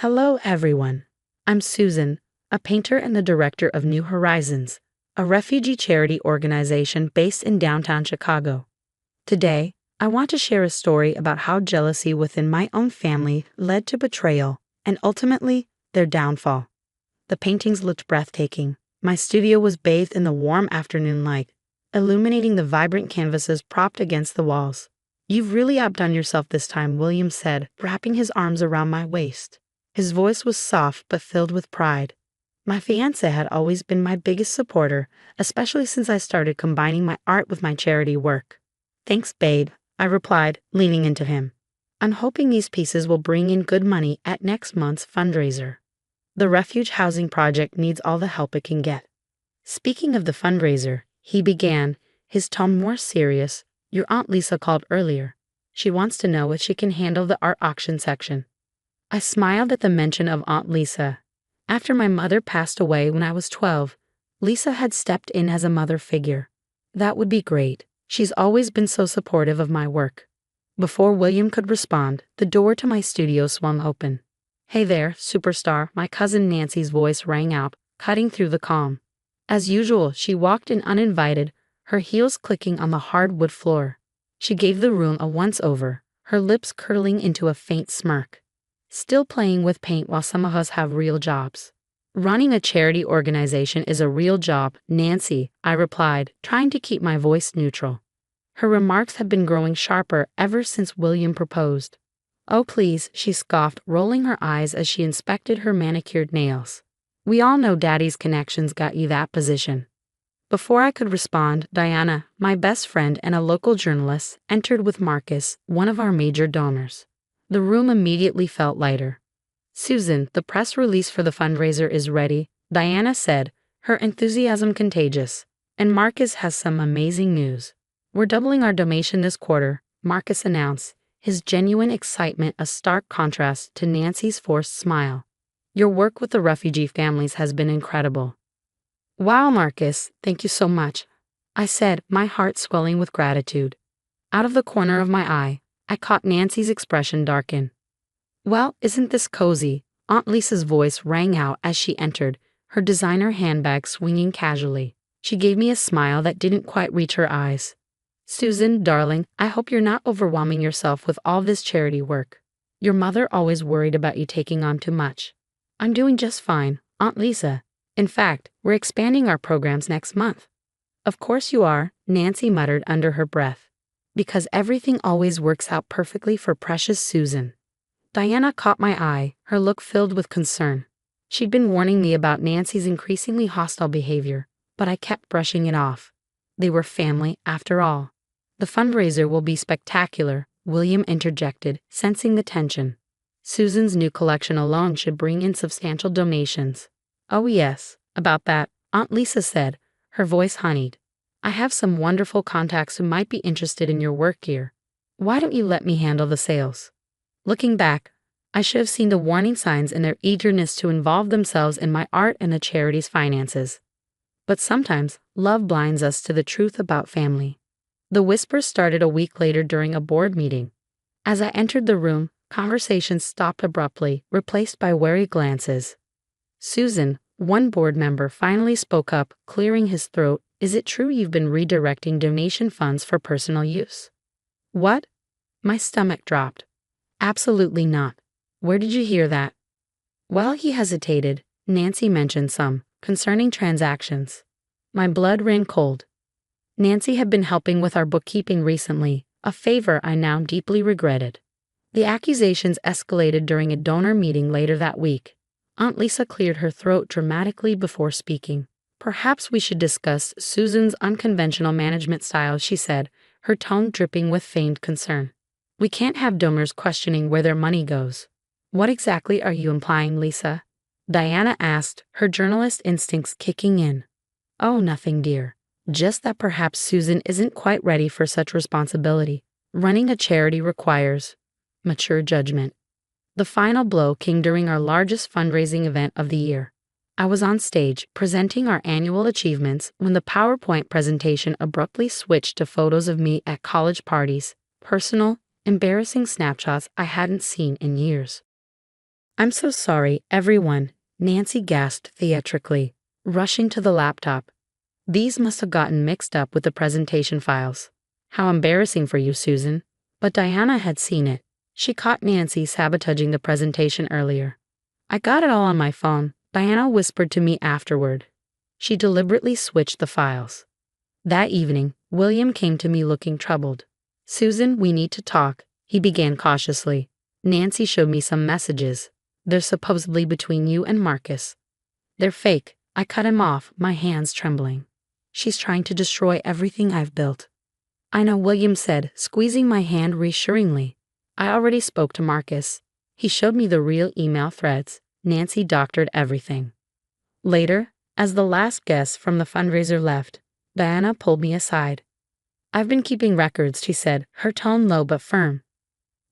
Hello, everyone. I'm Susan, a painter and the director of New Horizons, a refugee charity organization based in downtown Chicago. Today, I want to share a story about how jealousy within my own family led to betrayal and ultimately their downfall. The paintings looked breathtaking. My studio was bathed in the warm afternoon light, illuminating the vibrant canvases propped against the walls. "You've really outdone yourself this time," William said, wrapping his arms around my waist. His voice was soft but filled with pride. My fiancé had always been my biggest supporter, especially since I started combining my art with my charity work. "Thanks, babe," I replied, leaning into him. "I'm hoping these pieces will bring in good money at next month's fundraiser. The refuge housing project needs all the help it can get." "Speaking of the fundraiser," he began, his tone more serious, "your Aunt Lisa called earlier. She wants to know if she can handle the art auction section." I smiled at the mention of Aunt Lisa. After my mother passed away when I was 12, Lisa had stepped in as a mother figure. That would be great. She's always been so supportive of my work. Before William could respond, the door to my studio swung open. "Hey there, superstar," my cousin Nancy's voice rang out, cutting through the calm. As usual, she walked in uninvited, her heels clicking on the hardwood floor. She gave the room a once-over, her lips curling into a faint smirk. "Still playing with paint while some of us have real jobs." "Running a charity organization is a real job, Nancy," I replied, trying to keep my voice neutral. Her remarks had been growing sharper ever since William proposed. "Oh please," she scoffed, rolling her eyes as she inspected her manicured nails. "We all know Daddy's connections got you that position." Before I could respond, Diana, my best friend and a local journalist, entered with Marcus, one of our major donors. The room immediately felt lighter. "Susan, the press release for the fundraiser is ready," Diana said, her enthusiasm contagious. "And Marcus has some amazing news. We're doubling our donation this quarter," Marcus announced, his genuine excitement a stark contrast to Nancy's forced smile. "Your work with the refugee families has been incredible." "Wow, Marcus, thank you so much," I said, my heart swelling with gratitude. Out of the corner of my eye, I caught Nancy's expression darken. "Well, isn't this cozy?" Aunt Lisa's voice rang out as she entered, her designer handbag swinging casually. She gave me a smile that didn't quite reach her eyes. "Susan, darling, I hope you're not overwhelming yourself with all this charity work. Your mother always worried about you taking on too much." "I'm doing just fine, Aunt Lisa. In fact, we're expanding our programs next month." "Of course you are," Nancy muttered under her breath. "Because everything always works out perfectly for precious Susan." Diana caught my eye, her look filled with concern. She'd been warning me about Nancy's increasingly hostile behavior, but I kept brushing it off. They were family, after all. "The fundraiser will be spectacular," William interjected, sensing the tension. "Susan's new collection alone should bring in substantial donations." "Oh yes, about that," Aunt Lisa said, her voice honeyed. "I have some wonderful contacts who might be interested in your work here. Why don't you let me handle the sales?" Looking back, I should have seen the warning signs in their eagerness to involve themselves in my art and the charity's finances. But sometimes, love blinds us to the truth about family. The whispers started a week later during a board meeting. As I entered the room, conversations stopped abruptly, replaced by wary glances. "Susan," one board member finally spoke up, clearing his throat, "is it true you've been redirecting donation funds for personal use?" "What?" My stomach dropped. "Absolutely not. Where did you hear that?" While he hesitated, Nancy mentioned some, concerning transactions. My blood ran cold. Nancy had been helping with our bookkeeping recently, a favor I now deeply regretted. The accusations escalated during a donor meeting later that week. Aunt Lisa cleared her throat dramatically before speaking. "Perhaps we should discuss Susan's unconventional management style," she said, her tone dripping with feigned concern. "We can't have donors questioning where their money goes." "What exactly are you implying, Lisa?" Diana asked, her journalist instincts kicking in. "Oh, nothing, dear. Just that perhaps Susan isn't quite ready for such responsibility. Running a charity requires mature judgment." The final blow came during our largest fundraising event of the year. I was on stage presenting our annual achievements when the PowerPoint presentation abruptly switched to photos of me at college parties, personal, embarrassing snapshots I hadn't seen in years. I'm so sorry, everyone, Nancy gasped theatrically, rushing to the laptop. These must have gotten mixed up with the presentation files. How embarrassing for you, Susan. But Diana had seen it. She caught Nancy sabotaging the presentation earlier. I got it all on my phone, Diana whispered to me afterward. She deliberately switched the files. That evening, William came to me looking troubled. Susan, we need to talk, he began cautiously. Nancy showed me some messages. They're supposedly between you and Marcus. They're fake. I cut him off, my hands trembling. She's trying to destroy everything I've built. I know, William said, squeezing my hand reassuringly. I already spoke to Marcus. He showed me the real email threads. Nancy doctored everything. Later, as the last guest from the fundraiser left, Diana pulled me aside. I've been keeping records, she said, her tone low but firm.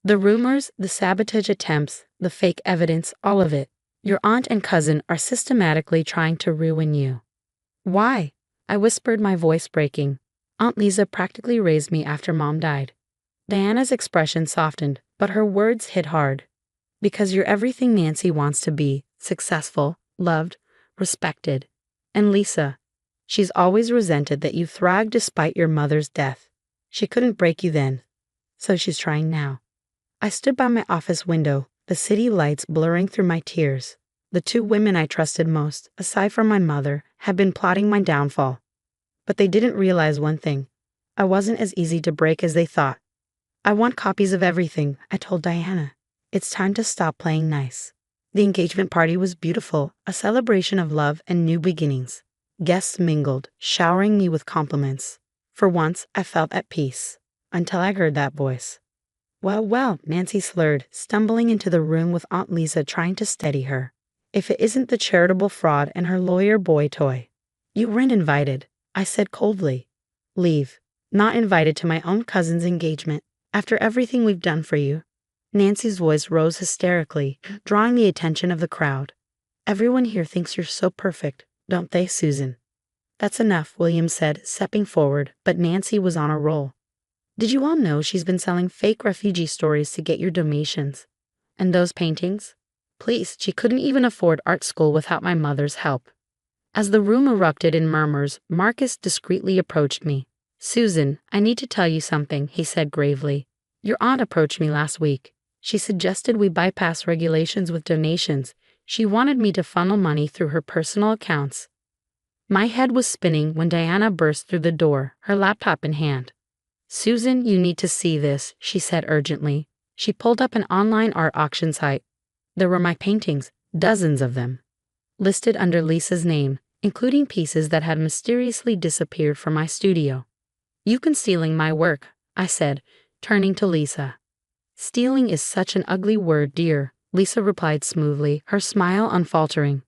The rumors, the sabotage attempts, the fake evidence, all of it. Your aunt and cousin are systematically trying to ruin you. Why? I whispered, my voice breaking. Aunt Lisa practically raised me after Mom died. Diana's expression softened, but her words hit hard. Because you're everything Nancy wants to be, successful, loved, respected. And Lisa, she's always resented that you thrived despite your mother's death. She couldn't break you then, so she's trying now. I stood by my office window, the city lights blurring through my tears. The two women I trusted most, aside from my mother, had been plotting my downfall. But they didn't realize one thing. I wasn't as easy to break as they thought. I want copies of everything, I told Diana. It's time to stop playing nice. The engagement party was beautiful, a celebration of love and new beginnings. Guests mingled, showering me with compliments. For once, I felt at peace, until I heard that voice. Well, Nancy slurred, stumbling into the room with Aunt Lisa trying to steady her. If it isn't the charitable fraud and her lawyer boy toy. You weren't invited, I said coldly. Leave. Not invited to my own cousin's engagement, after everything we've done for you. Nancy's voice rose hysterically, drawing the attention of the crowd. Everyone here thinks you're so perfect, don't they, Susan? That's enough, William said, stepping forward, but Nancy was on a roll. Did you all know she's been selling fake refugee stories to get your donations? And those paintings? Please, she couldn't even afford art school without my mother's help. As the room erupted in murmurs, Marcus discreetly approached me. Susan, I need to tell you something, he said gravely. Your aunt approached me last week. She suggested we bypass regulations with donations. She wanted me to funnel money through her personal accounts. My head was spinning when Diana burst through the door, her laptop in hand. Susan, you need to see this, she said urgently. She pulled up an online art auction site. There were my paintings, dozens of them, listed under Lisa's name, including pieces that had mysteriously disappeared from my studio. You can stealing my work, I said, turning to Lisa. Stealing is such an ugly word, dear, Lisa replied smoothly, her smile unfaltering.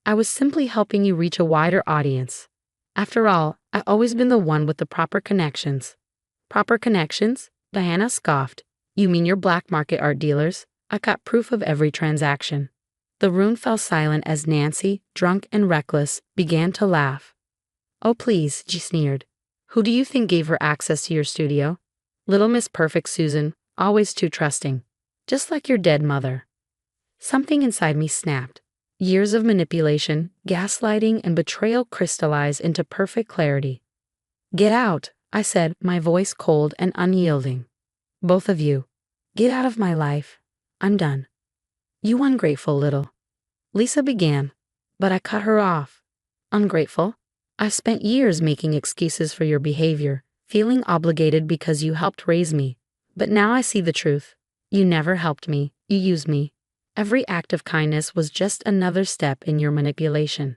I was simply helping you reach a wider audience. After all, I've always been the one with the proper connections. Proper connections? Diana scoffed. You mean your black market art dealers? I got proof of every transaction. The room fell silent as Nancy, drunk and reckless, began to laugh. Oh please, she sneered. Who do you think gave her access to your studio? Little Miss Perfect Susan, always too trusting. Just like your dead mother. Something inside me snapped. Years of manipulation, gaslighting, and betrayal crystallized into perfect clarity. Get out, I said, my voice cold and unyielding. Both of you. Get out of my life. I'm done. You ungrateful little. Lisa began, but I cut her off. Ungrateful? I've spent years making excuses for your behavior, feeling obligated because you helped raise me. But now I see the truth. You never helped me. You used me. Every act of kindness was just another step in your manipulation.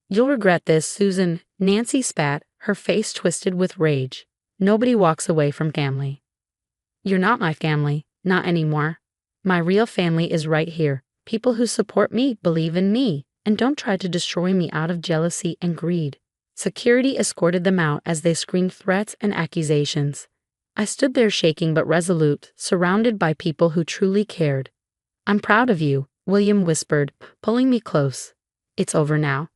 You'll regret this, Susan. Nancy spat, her face twisted with rage. Nobody walks away from family. You're not my family, not anymore. My real family is right here. People who support me, believe in me, and don't try to destroy me out of jealousy and greed. Security escorted them out as they screamed threats and accusations. I stood there shaking but resolute, surrounded by people who truly cared. I'm proud of you, William whispered, pulling me close. It's over now.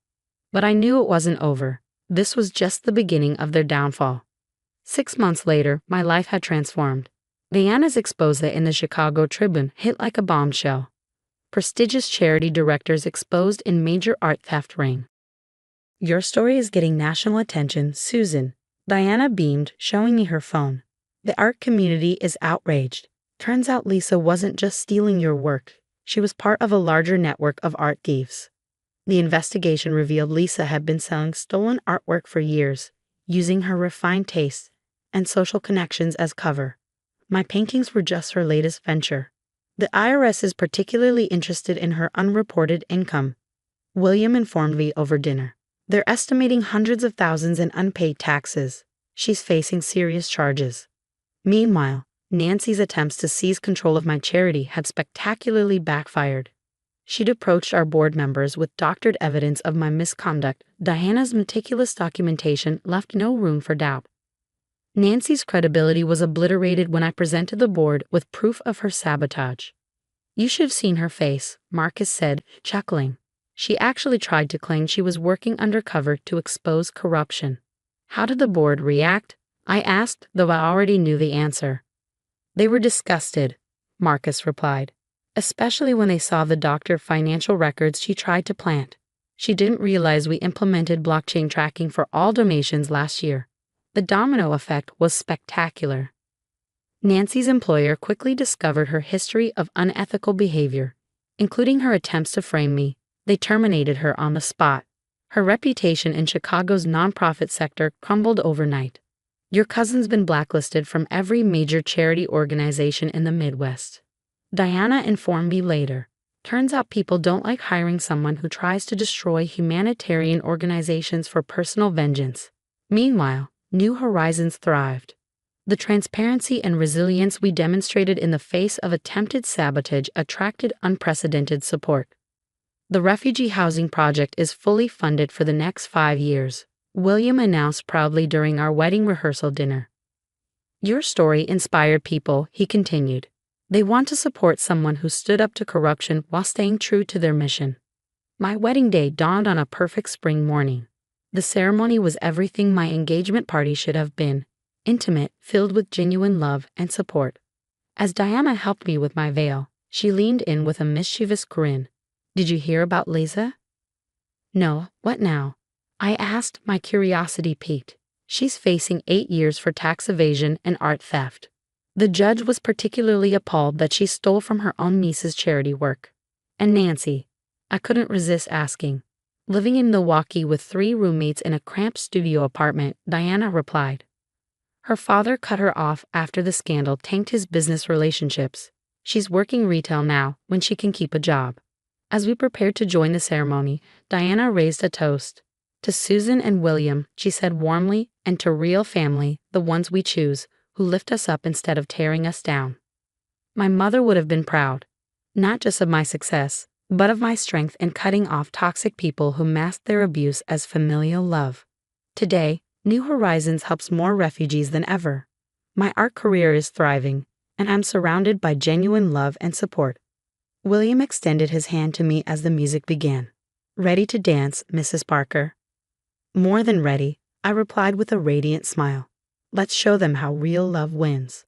But I knew it wasn't over. This was just the beginning of their downfall. 6 months later, my life had transformed. Diana's expose in the Chicago Tribune hit like a bombshell. Prestigious charity directors exposed in major art theft ring. Your story is getting national attention, Susan. Diana beamed, showing me her phone. The art community is outraged. Turns out Lisa wasn't just stealing your work. She was part of a larger network of art thieves. The investigation revealed Lisa had been selling stolen artwork for years, using her refined tastes and social connections as cover. My paintings were just her latest venture. The IRS is particularly interested in her unreported income, William informed me over dinner. They're estimating hundreds of thousands in unpaid taxes. She's facing serious charges. Meanwhile, Nancy's attempts to seize control of my charity had spectacularly backfired. She'd approached our board members with doctored evidence of my misconduct. Diana's meticulous documentation left no room for doubt. Nancy's credibility was obliterated when I presented the board with proof of her sabotage. You should have seen her face, Marcus said, chuckling. She actually tried to claim she was working undercover to expose corruption. How did the board react? I asked, though I already knew the answer. They were disgusted, Marcus replied, especially when they saw the doctored financial records she tried to plant. She didn't realize we implemented blockchain tracking for all donations last year. The domino effect was spectacular. Nancy's employer quickly discovered her history of unethical behavior, including her attempts to frame me. They terminated her on the spot. Her reputation in Chicago's nonprofit sector crumbled overnight. Your cousin's been blacklisted from every major charity organization in the Midwest. Diana informed me later. Turns out people don't like hiring someone who tries to destroy humanitarian organizations for personal vengeance. Meanwhile, New Horizons thrived. The transparency and resilience we demonstrated in the face of attempted sabotage attracted unprecedented support. The refugee housing project is fully funded for the next 5 years, William announced proudly during our wedding rehearsal dinner. Your story inspired people, he continued. They want to support someone who stood up to corruption while staying true to their mission. My wedding day dawned on a perfect spring morning. The ceremony was everything my engagement party should have been, intimate, filled with genuine love and support. As Diana helped me with my veil, she leaned in with a mischievous grin. Did you hear about Lisa? No, what now? I asked, my curiosity piqued. She's facing 8 years for tax evasion and art theft. The judge was particularly appalled that she stole from her own niece's charity work. And Nancy? I couldn't resist asking. Living in Milwaukee with 3 roommates in a cramped studio apartment, Diana replied. Her father cut her off after the scandal tanked his business relationships. She's working retail now when she can keep a job. As we prepared to join the ceremony, Diana raised a toast. To Susan and William, she said warmly, and to real family, the ones we choose, who lift us up instead of tearing us down. My mother would have been proud, not just of my success, but of my strength in cutting off toxic people who masked their abuse as familial love. Today, New Horizons helps more refugees than ever. My art career is thriving, and I'm surrounded by genuine love and support. William extended his hand to me as the music began. Ready to dance, Mrs. Parker? More than ready, I replied with a radiant smile. Let's show them how real love wins.